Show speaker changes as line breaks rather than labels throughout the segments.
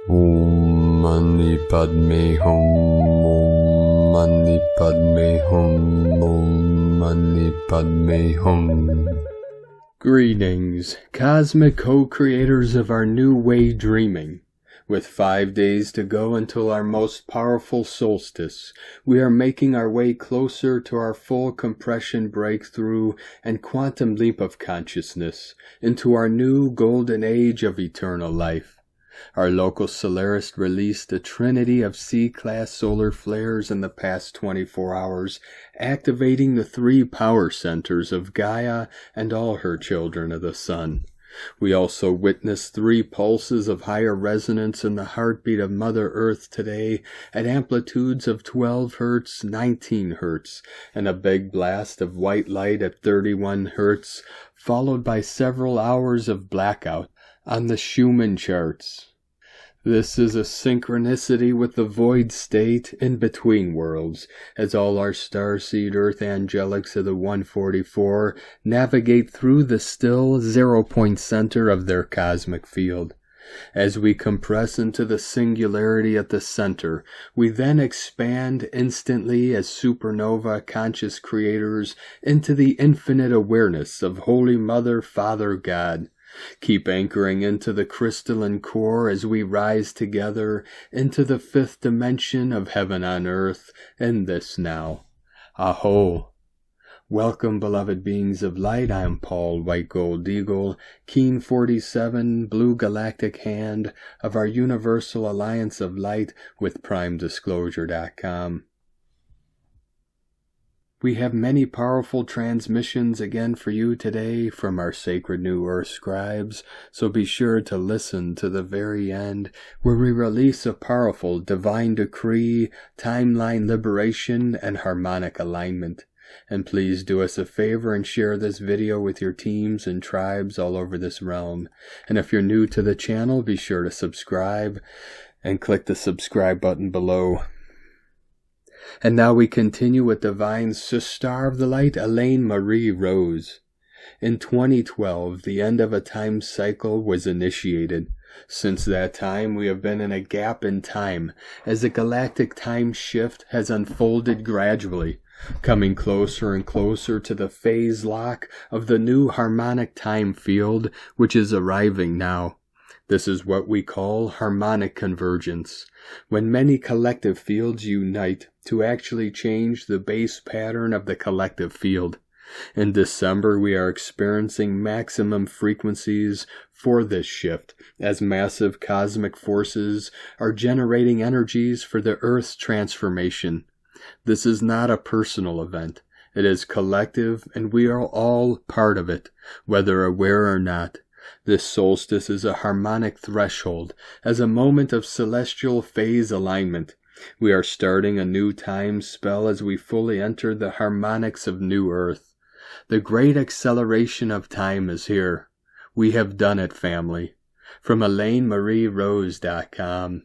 Om Mani Padme Hum. Om Mani Padme Hum. Om Mani Padme Hum. Greetings, cosmic co-creators of our new way dreaming. With 5 days to go until our most powerful solstice, we are making our way closer to our full compression breakthrough and quantum leap of consciousness into our new golden age of eternal life. Our local Solarist released a trinity of C-class solar flares in the past 24 hours, activating the 3 power centers of Gaia and all her children of the sun. We also witnessed 3 pulses of higher resonance in the heartbeat of Mother Earth today at amplitudes of 12 Hz, 19 Hz, and a big blast of white light at 31 Hz, followed by several hours of blackout on the Schumann charts. This is a synchronicity with the void state in between worlds, as all our starseed earth angelics of the 144 navigate through the still 0-point center of their cosmic field. As we compress into the singularity at the center, we then expand instantly as supernova conscious creators into the infinite awareness of Holy Mother, Father, God. Keep anchoring into the crystalline core as we rise together into the 5th dimension of heaven on earth in this now. A'ho. Welcome, beloved beings of light. I am Paul, White Gold Eagle, Keen 47, Blue Galactic Hand of our Universal Alliance of Light with PrimeDisclosure.com. We have many powerful transmissions again for you today from our sacred New Earth scribes, so be sure to listen to the very end, where we release a powerful divine decree, timeline liberation, and harmonic alignment. And please do us a favor and share this video with your teams and tribes all over this realm. And if you're new to the channel, be sure to subscribe and click the subscribe button below. And now we continue with Divine Sister of the Light, Elaine Marie Rose. In 2012, the end of a time cycle was initiated. Since that time, we have been in a gap in time, as the galactic time shift has unfolded gradually, coming closer and closer to the phase lock of the new harmonic time field, which is arriving now. This is what we call harmonic convergence, when many collective fields unite to actually change the base pattern of the collective field. In December, we are experiencing maximum frequencies for this shift, as massive cosmic forces are generating energies for the Earth's transformation. This is not a personal event. It is collective, and we are all part of it, whether aware or not. This solstice is a harmonic threshold, as a moment of celestial phase alignment. We are starting a new time spell as we fully enter the harmonics of New Earth. The great acceleration of time is here. We have done it, family. From ElaineMarieRose.com.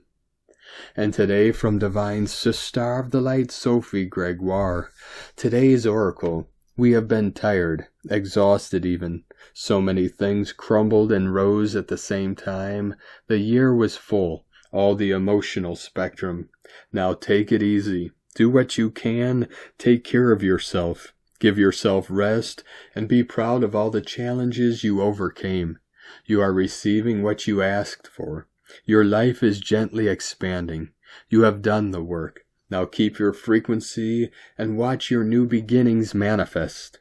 And today from Divine Sister of the Light, Sophie Gregoire. Today's oracle. We have been tired, exhausted even. So many things crumbled and rose at the same time. The year was full, all the emotional spectrum. Now take it easy. Do what you can. Take care of yourself. Give yourself rest, and be proud of all the challenges you overcame. You are receiving what you asked for. Your life is gently expanding. You have done the work. Now keep your frequency and watch your new beginnings manifest.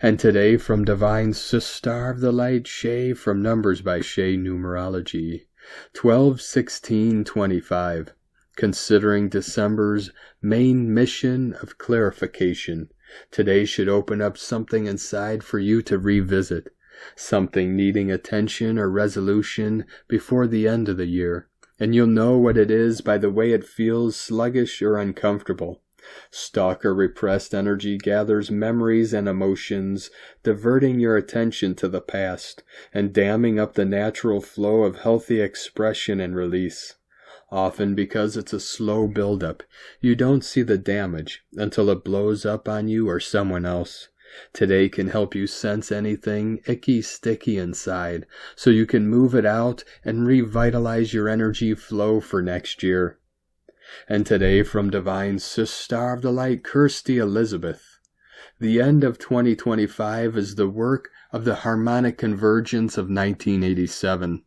And today from Divine Sister of the Light, Shay, from Numbers by Shay Numerology, 12/16/25, considering December's main mission of clarification. Today should open up something inside for you to revisit, something needing attention or resolution before the end of the year. And you'll know what it is by the way it feels sluggish or uncomfortable. Stuck or repressed energy gathers memories and emotions, diverting your attention to the past and damming up the natural flow of healthy expression and release. Often because it's a slow buildup, you don't see the damage until it blows up on you or someone else. Today can help you sense anything icky, sticky inside, so you can move it out and revitalize your energy flow for next year. And today from Divine Sister of the Light, Kirsty Elizabeth. The end of 2025 is the work of the Harmonic Convergence of 1987.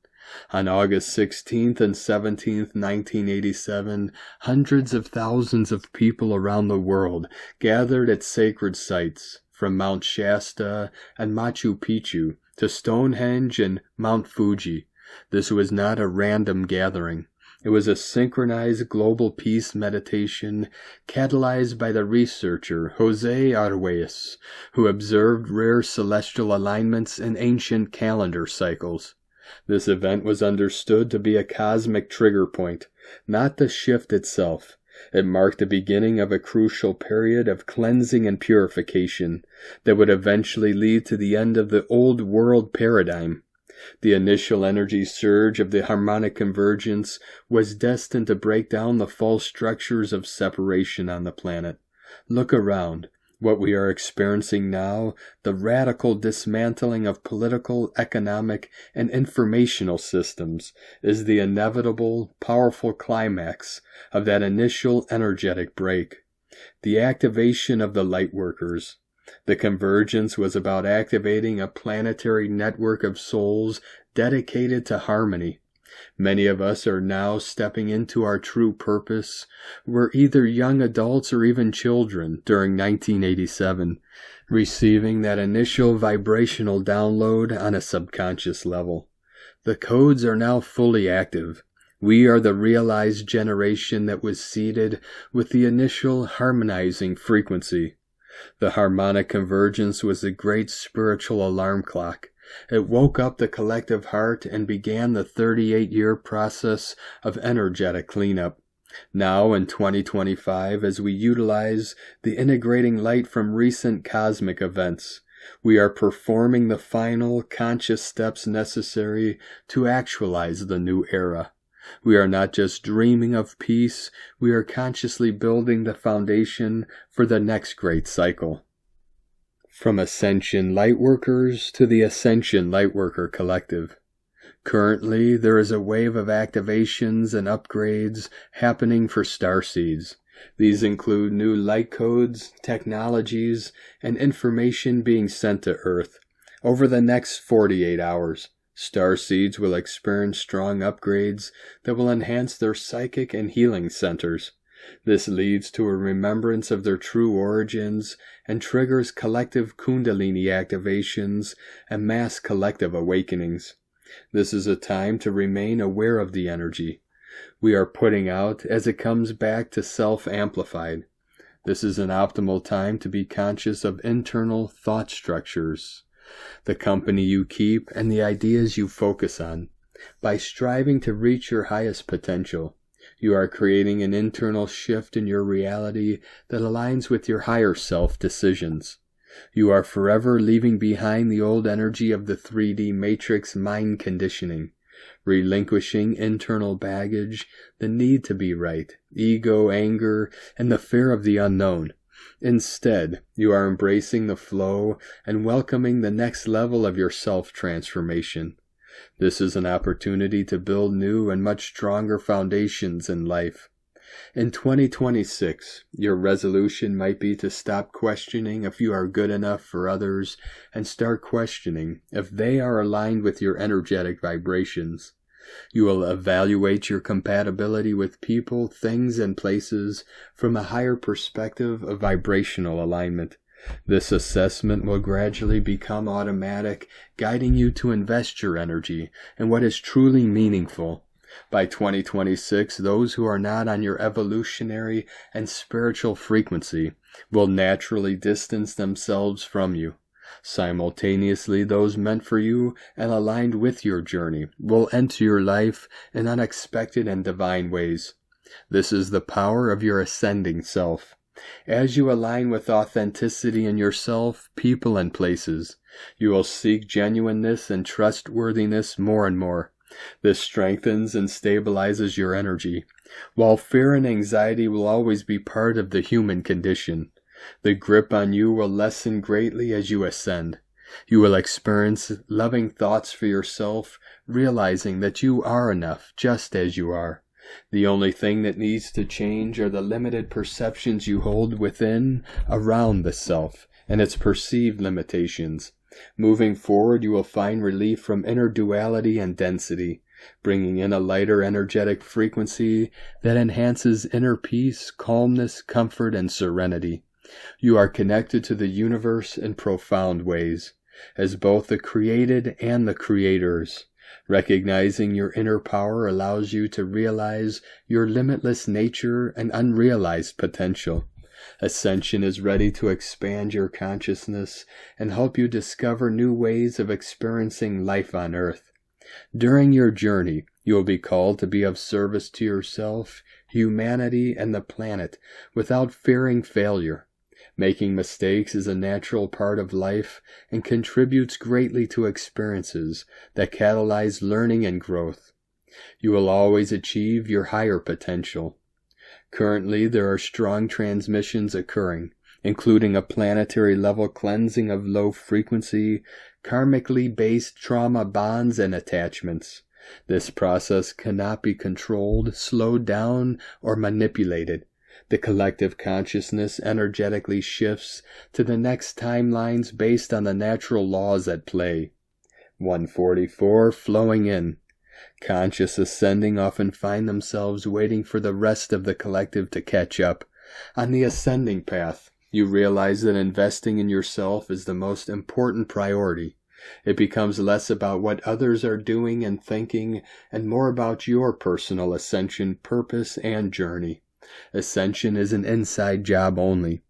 On August 16th and 17th, 1987, hundreds of thousands of people around the world gathered at sacred sites, from Mount Shasta and Machu Picchu to Stonehenge and Mount Fuji. This was not a random gathering. It was a synchronized global peace meditation catalyzed by the researcher Jose Arguelles, who observed rare celestial alignments in ancient calendar cycles. This event was understood to be a cosmic trigger point, not the shift itself. It marked the beginning of a crucial period of cleansing and purification that would eventually lead to the end of the old world paradigm. The initial energy surge of the harmonic convergence was destined to break down the false structures of separation on the planet. Look around. What we are experiencing now, the radical dismantling of political, economic, and informational systems, is the inevitable, powerful climax of that initial energetic break. The activation of the lightworkers. The convergence was about activating a planetary network of souls dedicated to harmony. Many of us are now stepping into our true purpose. We're either young adults or even children during 1987, receiving that initial vibrational download on a subconscious level. The codes are now fully active. We are the realized generation that was seeded with the initial harmonizing frequency. The harmonic convergence was the great spiritual alarm clock. It woke up the collective heart and began the 38-year process of energetic cleanup. Now in 2025, as we utilize the integrating light from recent cosmic events, we are performing the final conscious steps necessary to actualize the new era. We are not just dreaming of peace, we are consciously building the foundation for the next great cycle. From Ascension Lightworkers to the Ascension Lightworker Collective. Currently, there is a wave of activations and upgrades happening for starseeds. These include new light codes, technologies, and information being sent to Earth. Over the next 48 hours, starseeds will experience strong upgrades that will enhance their psychic and healing centers. This leads to a remembrance of their true origins and triggers collective kundalini activations and mass collective awakenings. This is a time to remain aware of the energy we are putting out as it comes back to self-amplified. This is an optimal time to be conscious of internal thought structures, the company you keep, and the ideas you focus on. By striving to reach your highest potential, you are creating an internal shift in your reality that aligns with your higher self decisions. You are forever leaving behind the old energy of the 3D matrix mind conditioning, relinquishing internal baggage, the need to be right, ego, anger, and the fear of the unknown. Instead, you are embracing the flow and welcoming the next level of your self-transformation. This is an opportunity to build new and much stronger foundations in life. In 2026, your resolution might be to stop questioning if you are good enough for others and start questioning if they are aligned with your energetic vibrations. You will evaluate your compatibility with people, things, and places from a higher perspective of vibrational alignment. This assessment will gradually become automatic, guiding you to invest your energy in what is truly meaningful. By 2026, those who are not on your evolutionary and spiritual frequency will naturally distance themselves from you. Simultaneously, those meant for you and aligned with your journey will enter your life in unexpected and divine ways. This is the power of your ascending self. As you align with authenticity in yourself, people, and places, you will seek genuineness and trustworthiness more and more. This strengthens and stabilizes your energy. While fear and anxiety will always be part of the human condition, The grip on you will lessen greatly as you ascend. You will experience loving thoughts for yourself, realizing that you are enough just as you are. The only thing that needs to change are the limited perceptions you hold within, around the self, and its perceived limitations. Moving forward, you will find relief from inner duality and density, bringing in a lighter energetic frequency that enhances inner peace, calmness, comfort, and serenity. You are connected to the universe in profound ways, as both the created and the creators. Recognizing your inner power allows you to realize your limitless nature and unrealized potential. Ascension is ready to expand your consciousness and help you discover new ways of experiencing life on Earth. During your journey, you will be called to be of service to yourself, humanity, and the planet without fearing failure. Making mistakes is a natural part of life and contributes greatly to experiences that catalyze learning and growth. You will always achieve your higher potential. Currently, there are strong transmissions occurring, including a planetary level cleansing of low-frequency, karmically based trauma bonds and attachments. This process cannot be controlled, slowed down, or manipulated. The collective consciousness energetically shifts to the next timelines based on the natural laws at play. 144 flowing in. Conscious ascending often find themselves waiting for the rest of the collective to catch up. On the ascending path, you realize that investing in yourself is the most important priority. It becomes less about what others are doing and thinking, and more about your personal ascension, purpose, and journey. Ascension is an inside job only.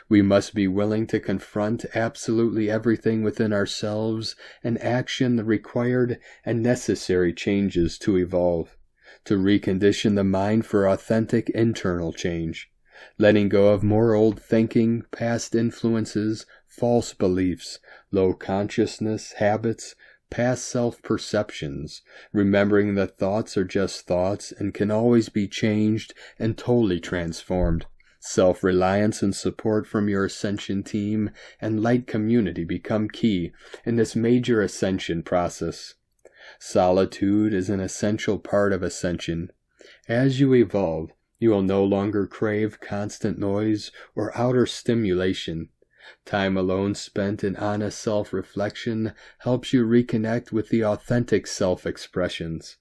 We must be willing to confront absolutely everything within ourselves and action the required and necessary changes to evolve, to recondition the mind for authentic internal change, letting go of more old thinking, past influences, false beliefs, low consciousness, habits, past self-perceptions, remembering that thoughts are just thoughts and can always be changed and totally transformed. Self-reliance and support from your ascension team and light community become key in this major ascension process. Solitude is an essential part of ascension. As you evolve, you will no longer crave constant noise or outer stimulation. Time alone spent in honest self-reflection helps you reconnect with the authentic self-expressions.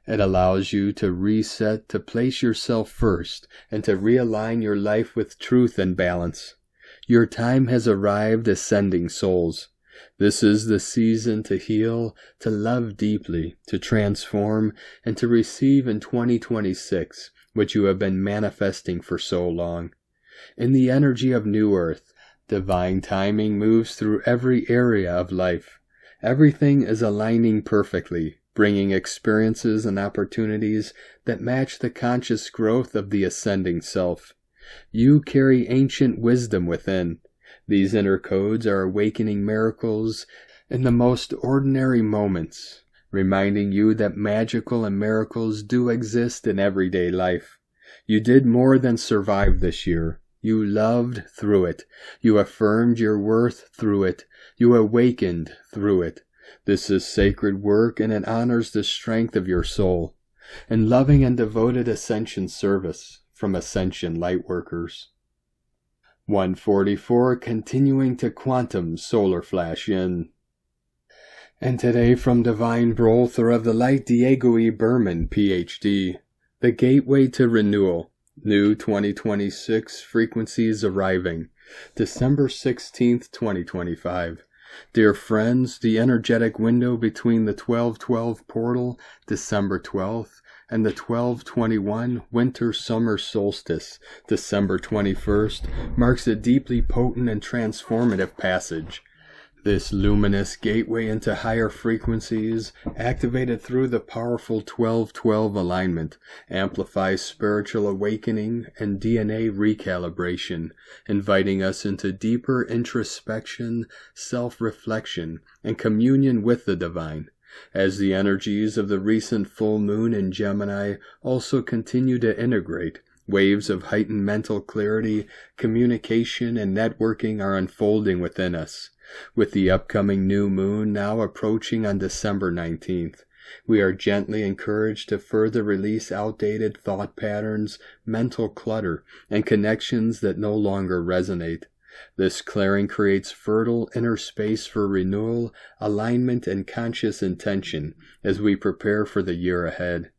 It allows you to reset, to place yourself first, and to realign your life with truth and balance. Your time has arrived, ascending souls. This is the season to heal, to love deeply, to transform, and to receive in 2026 what you have been manifesting for so long. In the energy of New Earth, divine timing moves through every area of life. Everything is aligning perfectly, bringing experiences and opportunities that match the conscious growth of the ascending self. You carry ancient wisdom within. These inner codes are awakening miracles in the most ordinary moments, reminding you that magical and miracles do exist in everyday life. You did more than survive this year. You loved through it. You affirmed your worth through it. You awakened through it. This is sacred work, and it honors the strength of your soul. In loving and devoted ascension service from Ascension Lightworkers. 144 continuing to quantum solar flash in. And today from Divine Brother of the Light Diego E. Berman, Ph.D., the Gateway to Renewal. New 2026 frequencies arriving. December 16th, 2025. Dear friends, the energetic window between the 12/12 portal, December 12th, and the 12/21 winter-summer solstice, December 21st, marks a deeply potent and transformative passage. This luminous gateway into higher frequencies, activated through the powerful 12/12 alignment, amplifies spiritual awakening and DNA recalibration, inviting us into deeper introspection, self-reflection, and communion with the divine. As the energies of the recent full moon in Gemini also continue to integrate, Waves of heightened mental clarity, communication, and networking are unfolding within us. With the upcoming new moon now approaching on December 19th, we are gently encouraged to further release outdated thought patterns, mental clutter, and connections that no longer resonate. This clearing creates fertile inner space for renewal, alignment, and conscious intention as we prepare for the year ahead.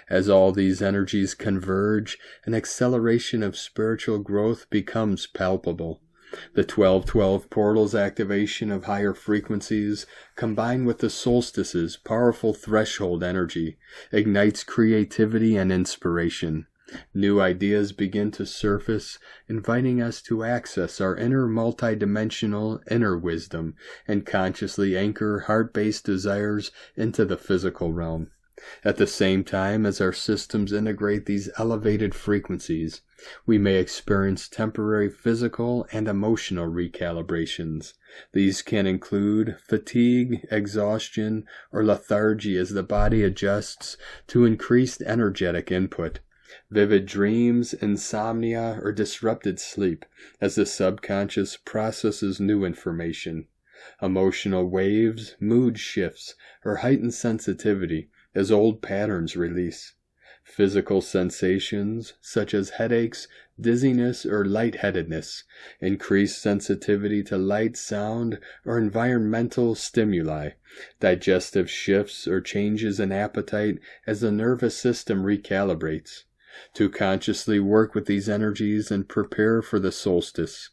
As all these energies converge, an acceleration of spiritual growth becomes palpable. The 12-12 portal's activation of higher frequencies, combined with the solstice's powerful threshold energy, ignites creativity and inspiration. New ideas begin to surface, inviting us to access our inner multidimensional inner wisdom and consciously anchor heart-based desires into the physical realm. At the same time as our systems integrate these elevated frequencies, we may experience temporary physical and emotional recalibrations. These can include fatigue, exhaustion, or lethargy as the body adjusts to increased energetic input. Vivid dreams, insomnia, or disrupted sleep as the subconscious processes new information. Emotional waves, mood shifts, or heightened sensitivity as old patterns release. Physical sensations, such as headaches, dizziness, or lightheadedness, increased sensitivity to light, sound, or environmental stimuli. Digestive shifts or changes in appetite as the nervous system recalibrates. To consciously work with these energies and prepare for the solstice,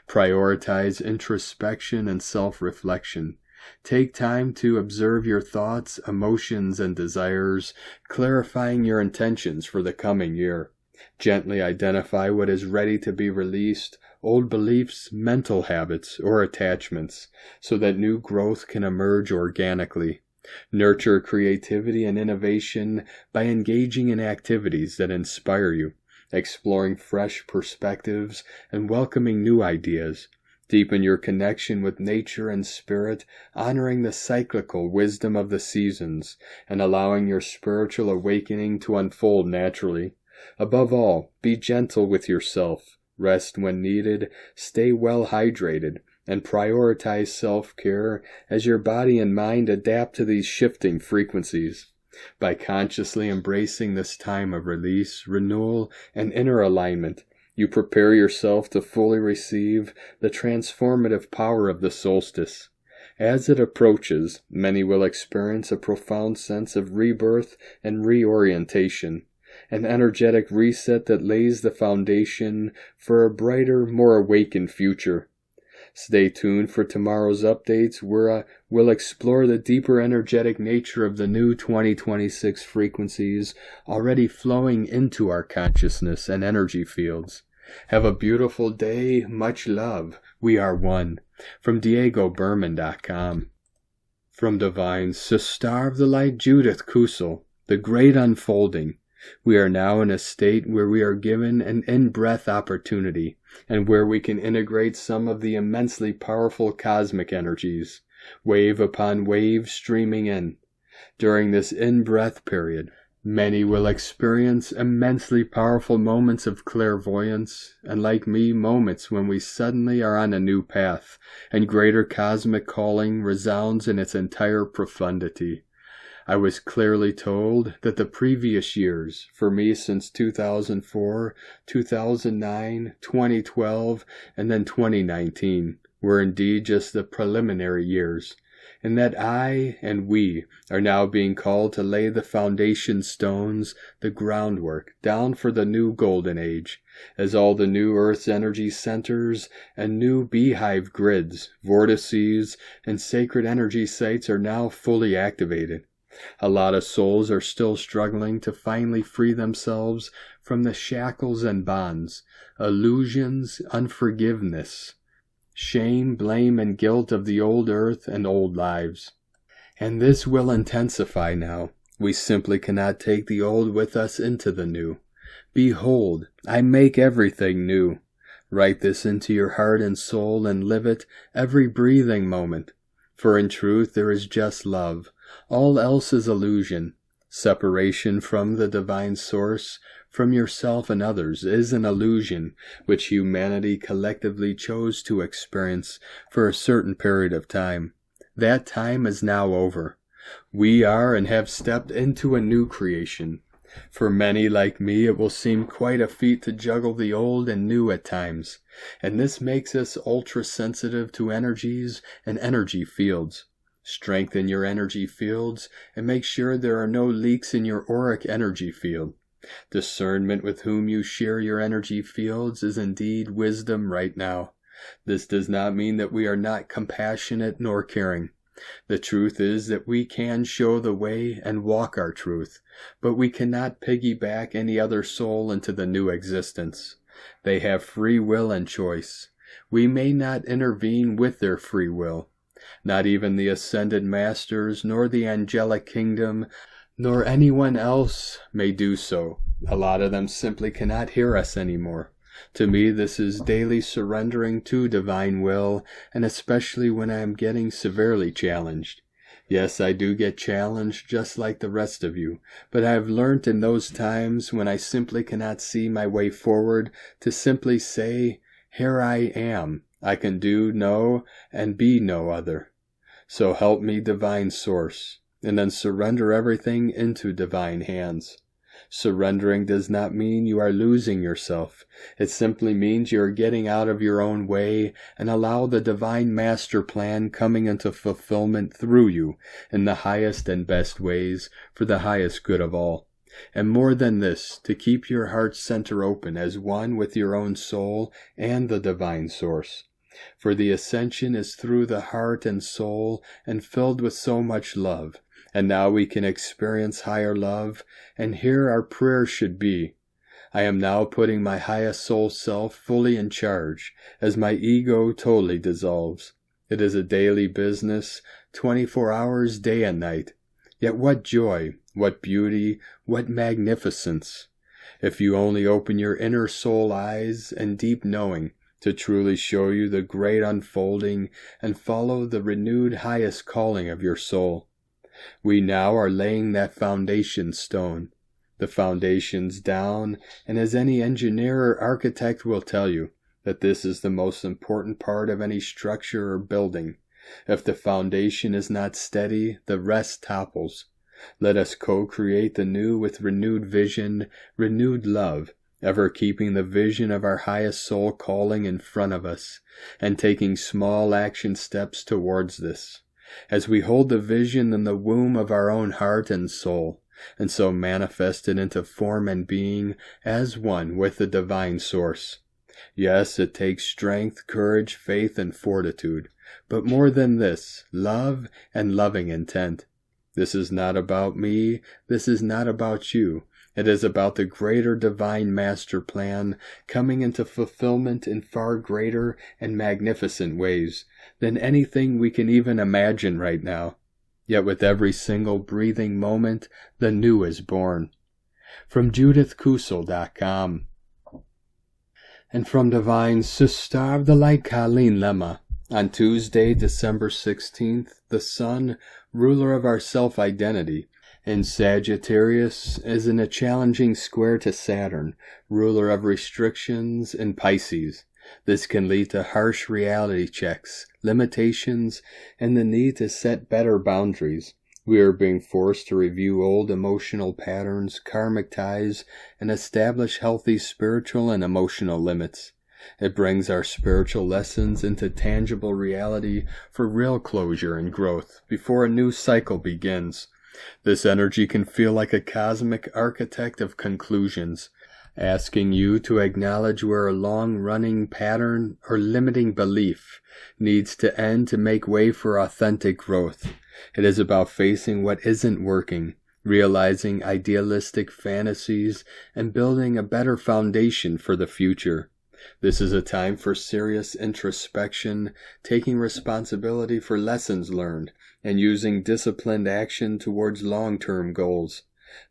prioritize introspection and self-reflection. Take time to observe your thoughts, emotions, and desires, clarifying your intentions for the coming year. Gently identify what is ready to be released, old beliefs, mental habits, or attachments, so that new growth can emerge organically. Nurture creativity and innovation by engaging in activities that inspire you, exploring fresh perspectives, and welcoming new ideas. Deepen your connection with nature and spirit, honoring the cyclical wisdom of the seasons, and allowing your spiritual awakening to unfold naturally. Above all, be gentle with yourself, rest when needed, stay well hydrated, and prioritize self-care as your body and mind adapt to these shifting frequencies. By consciously embracing this time of release, renewal, and inner alignment, you prepare yourself to fully receive the transformative power of the solstice. As it approaches, many will experience a profound sense of rebirth and reorientation, an energetic reset that lays the foundation for a brighter, more awakened future. Stay tuned for tomorrow's updates where we'll explore the deeper energetic nature of the new 2026 frequencies already flowing into our consciousness and energy fields. Have a beautiful day. Much love. We are one. From DiegoBerman.com. From Divine Sister of the Light Judith Kusel, The Great Unfolding. We are now in a state where we are given an in-breath opportunity, and where we can integrate some of the immensely powerful cosmic energies, wave upon wave streaming in. During this in-breath period, many will experience immensely powerful moments of clairvoyance, and like me, moments when we suddenly are on a new path, and greater cosmic calling resounds in its entire profundity. I was clearly told that the previous years, for me since 2004, 2009, 2012, and then 2019, were indeed just the preliminary years, and that I and we are now being called to lay the foundation stones, the groundwork, down for the new golden age, as all the new Earth's energy centers and new beehive grids, vortices, and sacred energy sites are now fully activated. A lot of souls are still struggling to finally free themselves from the shackles and bonds, illusions, unforgiveness, shame, blame, and guilt of the old earth and old lives. And this will intensify now. We simply cannot take the old with us into the new. Behold, I make everything new. Write this into your heart and soul and live it every breathing moment. For in truth there is just love. All else is illusion. Separation from the divine source, from yourself and others, is an illusion which humanity collectively chose to experience for a certain period of time. That time is now over. We are and have stepped into a new creation. For many like me, it will seem quite a feat to juggle the old and new at times, and this makes us ultra-sensitive to energies and energy fields. Strengthen your energy fields and make sure there are no leaks in your auric energy field. Discernment with whom you share your energy fields is indeed wisdom right now. This does not mean that we are not compassionate nor caring. The truth is that we can show the way and walk our truth, but we cannot piggyback any other soul into the new existence. They have free will and choice. We may not intervene with their free will. Not even the ascended masters, nor the angelic kingdom, nor anyone else may do so. A lot of them simply cannot hear us anymore. To me, this is daily surrendering to divine will, and especially when I am getting severely challenged. Yes, I do get challenged just like the rest of you, but I have learnt in those times when I simply cannot see my way forward to simply say, "Here I am. I can do no and be no other. So help me, divine source," and then surrender everything into divine hands. Surrendering does not mean you are losing yourself. It simply means you are getting out of your own way and allow the divine master plan coming into fulfillment through you in the highest and best ways for the highest good of all. And more than this, to keep your heart center open as one with your own soul and the divine source. For the ascension is through the heart and soul and filled with so much love. And now we can experience higher love, and here our prayer should be. I am now putting my highest soul self fully in charge, as my ego totally dissolves. It is a daily business, 24 hours day and night. Yet what joy, what beauty, what magnificence! If you only open your inner soul eyes and deep knowing to truly show you the great unfolding and follow the renewed highest calling of your soul. We now are laying that foundation stone. The foundation's down, and as any engineer or architect will tell you, that this is the most important part of any structure or building. If the foundation is not steady, the rest topples. Let us co-create the new with renewed vision, renewed love, ever keeping the vision of our highest soul calling in front of us, and taking small action steps towards this. As we hold the vision in the womb of our own heart and soul, and so manifest it into form and being as one with the divine source. Yes, it takes strength, courage, faith, and fortitude, but more than this, love and loving intent. This is not about me, this is not about you. It is about the greater divine master plan coming into fulfillment in far greater and magnificent ways than anything we can even imagine right now. Yet with every single breathing moment, the new is born. From JudithKusel.com. And from Divine Sister of the Light Colleen Lemma, on Tuesday, December 16th, the Sun, ruler of our self-identity, in Sagittarius, is in a challenging square to Saturn, ruler of restrictions, in Pisces. This can lead to harsh reality checks, limitations, and the need to set better boundaries. We are being forced to review old emotional patterns, karmic ties, and establish healthy spiritual and emotional limits. It brings our spiritual lessons into tangible reality for real closure and growth before a new cycle begins. This energy can feel like a cosmic architect of conclusions, asking you to acknowledge where a long-running pattern or limiting belief needs to end to make way for authentic growth. It is about facing what isn't working, realizing idealistic fantasies, and building a better foundation for the future. This is a time for serious introspection, taking responsibility for lessons learned, and using disciplined action towards long-term goals.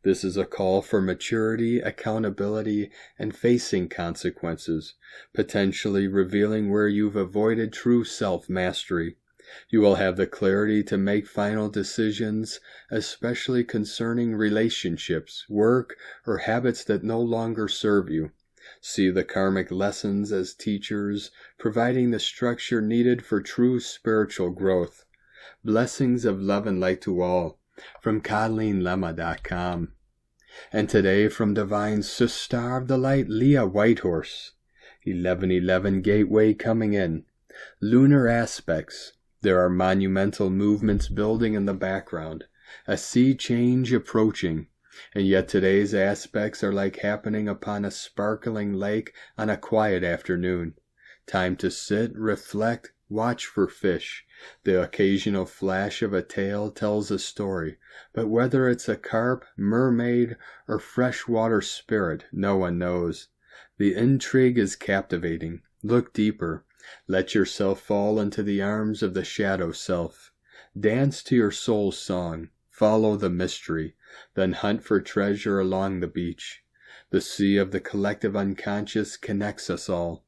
This is a call for maturity, accountability, and facing consequences, potentially revealing where you've avoided true self-mastery. You will have the clarity to make final decisions, especially concerning relationships, work, or habits that no longer serve you. See the karmic lessons as teachers, providing the structure needed for true spiritual growth. Blessings of love and light to all, from ColleenLemma.com. And today from Divine Sister of the Light, Leah Whitehorse. 1111 Gateway coming in. Lunar aspects. There are monumental movements building in the background. A sea change approaching. And yet today's aspects are like happening upon a sparkling lake on a quiet afternoon. Time to sit, reflect, watch for fish. The occasional flash of a tail tells a story, but whether it's a carp, mermaid, or freshwater spirit, no one knows. The intrigue is captivating. Look deeper. Let yourself fall into the arms of the shadow self. Dance to your soul's song. Follow the mystery. Then hunt for treasure along the beach. The sea of the collective unconscious connects us all.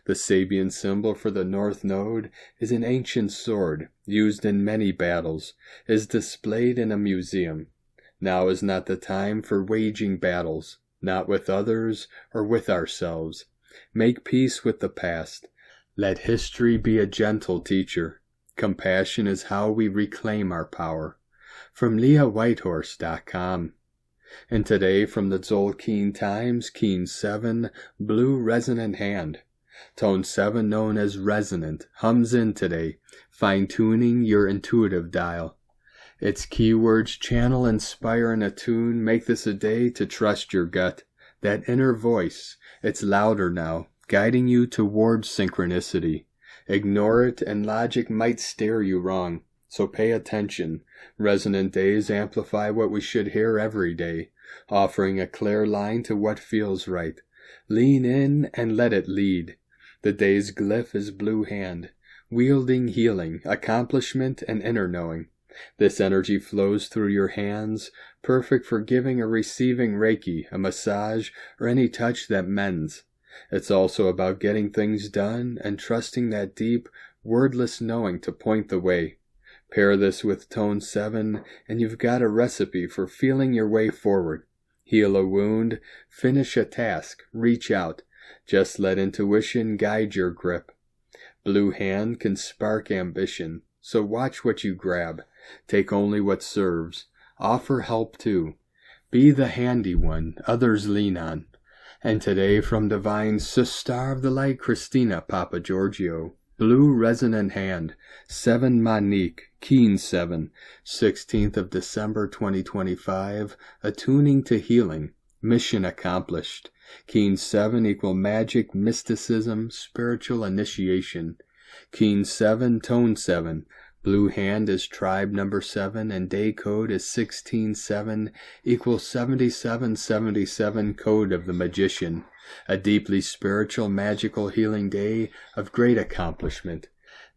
The Sabian symbol for the North Node is an ancient sword, used in many battles, is displayed in a museum. Now is not the time for waging battles, not with others or with ourselves. Make peace with the past. Let history be a gentle teacher. Compassion is how we reclaim our power. From LeahWhitehorse.com. And today from the Tzolk'in Times, Keen 7, Blue Resonant Hand. Tone 7, known as resonant, hums in today, fine-tuning your intuitive dial. Its keywords channel, inspire, and attune. Make this a day to trust your gut. That inner voice, it's louder now, guiding you towards synchronicity. Ignore it and logic might steer you wrong. So pay attention. Resonant days amplify what we should hear every day, offering a clear line to what feels right. Lean in and let it lead. The day's glyph is blue hand, wielding healing, accomplishment, and inner knowing. This energy flows through your hands, perfect for giving or receiving Reiki, a massage, or any touch that mends. It's also about getting things done and trusting that deep, wordless knowing to point the way. Pair this with Tone 7, and you've got a recipe for feeling your way forward. Heal a wound, finish a task, reach out. Just let intuition guide your grip. Blue hand can spark ambition, so watch what you grab. Take only what serves. Offer help too. Be the handy one others lean on. And today from Divine Sister of the Light, Christina Papagiorgio. Blue Resonant Hand, 7 Monique, Keen 7, 16th of December 2025, attuning to healing, mission accomplished. Keen 7 equal magic, mysticism, spiritual initiation. Keen 7, Tone 7, blue hand is tribe number 7 and day code is 167 equals 7777 code of the magician. A deeply spiritual, magical healing day of great accomplishment.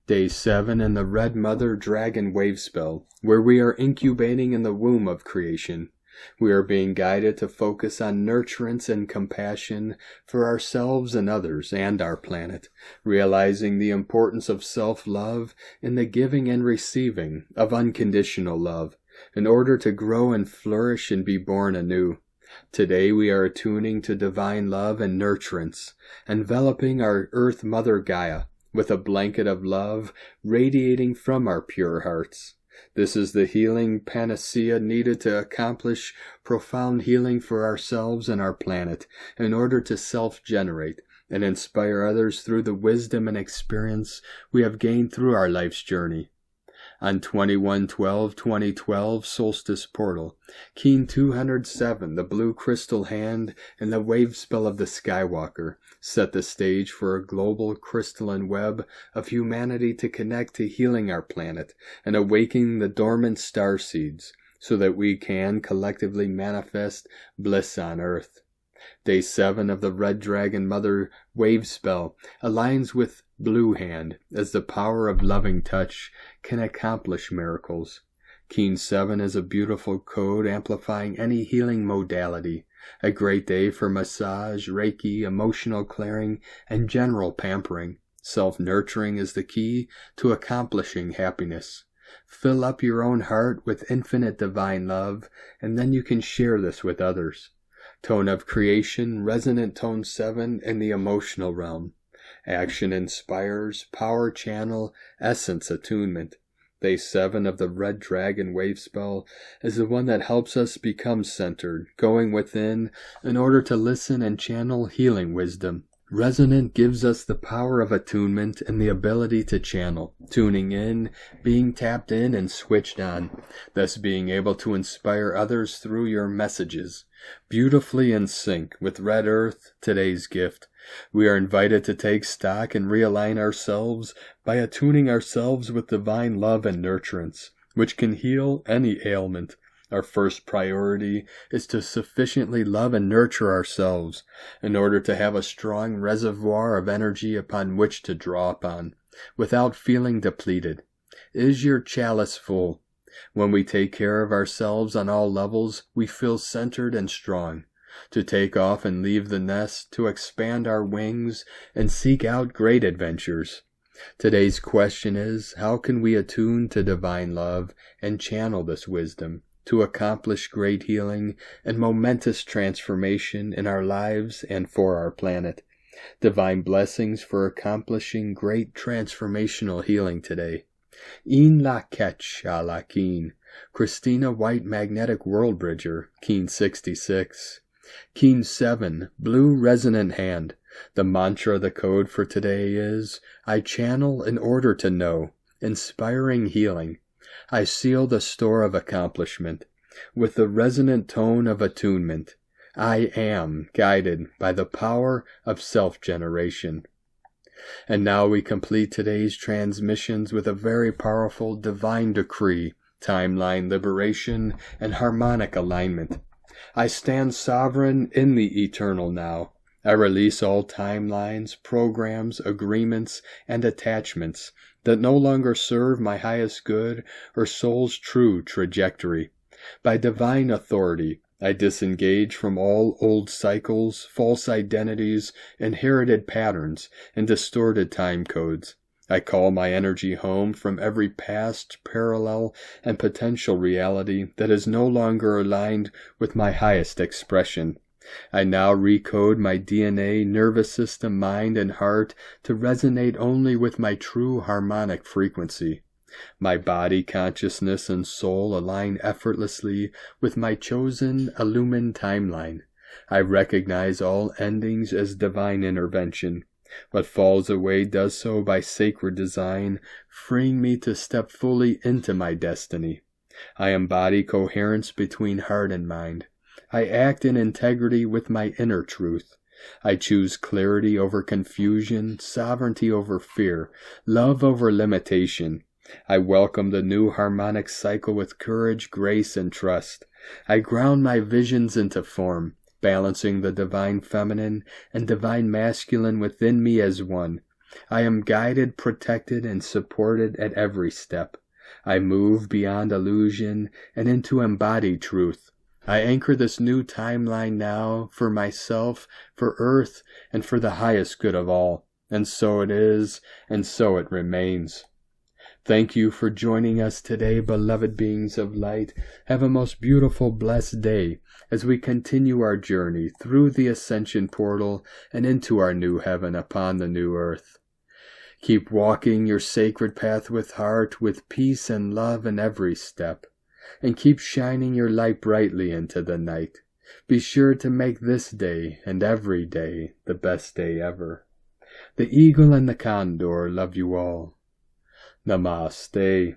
Day 7 in the Red Mother Dragon Wave Spell, where we are incubating in the womb of creation. We are being guided to focus on nurturance and compassion for ourselves and others and our planet, realizing the importance of self-love in the giving and receiving of unconditional love, in order to grow and flourish and be born anew. Today we are attuning to divine love and nurturance, enveloping our Earth Mother Gaia with a blanket of love radiating from our pure hearts. This is the healing panacea needed to accomplish profound healing for ourselves and our planet in order to self-generate and inspire others through the wisdom and experience we have gained through our life's journey. On 21/12/2012 Solstice Portal, Keen 207, the blue crystal hand and the wave spell of the Skywalker, set the stage for a global crystalline web of humanity to connect to healing our planet and awakening the dormant starseeds so that we can collectively manifest bliss on Earth. Day 7 of the Red Dragon Mother wave spell aligns with Blue Hand as the power of loving touch can accomplish miracles. Keen 7 is a beautiful code amplifying any healing modality. A great day for massage, Reiki, emotional clearing, and general pampering. Self-nurturing is the key to accomplishing happiness. Fill up your own heart with infinite divine love, and then you can share this with others. Tone of creation, resonant tone 7 in the emotional realm. Action inspires, power channel, essence attunement. Phase 7 of the Red Dragon wave spell is the one that helps us become centered, going within in order to listen and channel healing wisdom. Resonant gives us the power of attunement and the ability to channel, tuning in, being tapped in and switched on, thus being able to inspire others through your messages. Beautifully in sync with Red Earth, today's gift. We are invited to take stock and realign ourselves by attuning ourselves with divine love and nurturance, which can heal any ailment. Our first priority is to sufficiently love and nurture ourselves in order to have a strong reservoir of energy upon which to draw upon, without feeling depleted. Is your chalice full? When we take care of ourselves on all levels, we feel centered and strong. To take off and leave the nest, to expand our wings, and seek out great adventures. Today's question is, how can we attune to divine love and channel this wisdom to accomplish great healing and momentous transformation in our lives and for our planet? Divine blessings for accomplishing great transformational healing today. In la ketch a la keen. Christina White Magnetic World Bridger, Keen 66. Keen 7, Blue Resonant Hand. The mantra, the code for today is, I channel in order to know, inspiring healing. I seal the store of accomplishment with the resonant tone of attunement. I am guided by the power of self-generation. And now we complete today's transmissions with a very powerful divine decree, timeline liberation, and harmonic alignment. I stand sovereign in the eternal now. I release all timelines, programs, agreements, and attachments that no longer serve my highest good or soul's true trajectory. By divine authority, I disengage from all old cycles, false identities, inherited patterns, and distorted time codes. I call my energy home from every past, parallel, and potential reality that is no longer aligned with my highest expression. I now recode my DNA, nervous system, mind, and heart to resonate only with my true harmonic frequency. My body, consciousness, and soul align effortlessly with my chosen, illumined timeline. I recognize all endings as divine intervention. What falls away does so by sacred design, freeing me to step fully into my destiny. I embody coherence between heart and mind. I act in integrity with my inner truth. I choose clarity over confusion, sovereignty over fear, love over limitation. I welcome the new harmonic cycle with courage, grace, and trust. I ground my visions into form, balancing the divine feminine and divine masculine within me as one. I am guided, protected, and supported at every step. I move beyond illusion and into embodied truth. I anchor this new timeline now for myself, for Earth, and for the highest good of all. And so it is, and so it remains. Thank you for joining us today, beloved beings of light. Have a most beautiful, blessed day as we continue our journey through the ascension portal and into our new heaven upon the new earth. Keep walking your sacred path with heart, with peace and love in every step, and keep shining your light brightly into the night. Be sure to make this day and every day the best day ever. The eagle and the condor love you all. Namaste.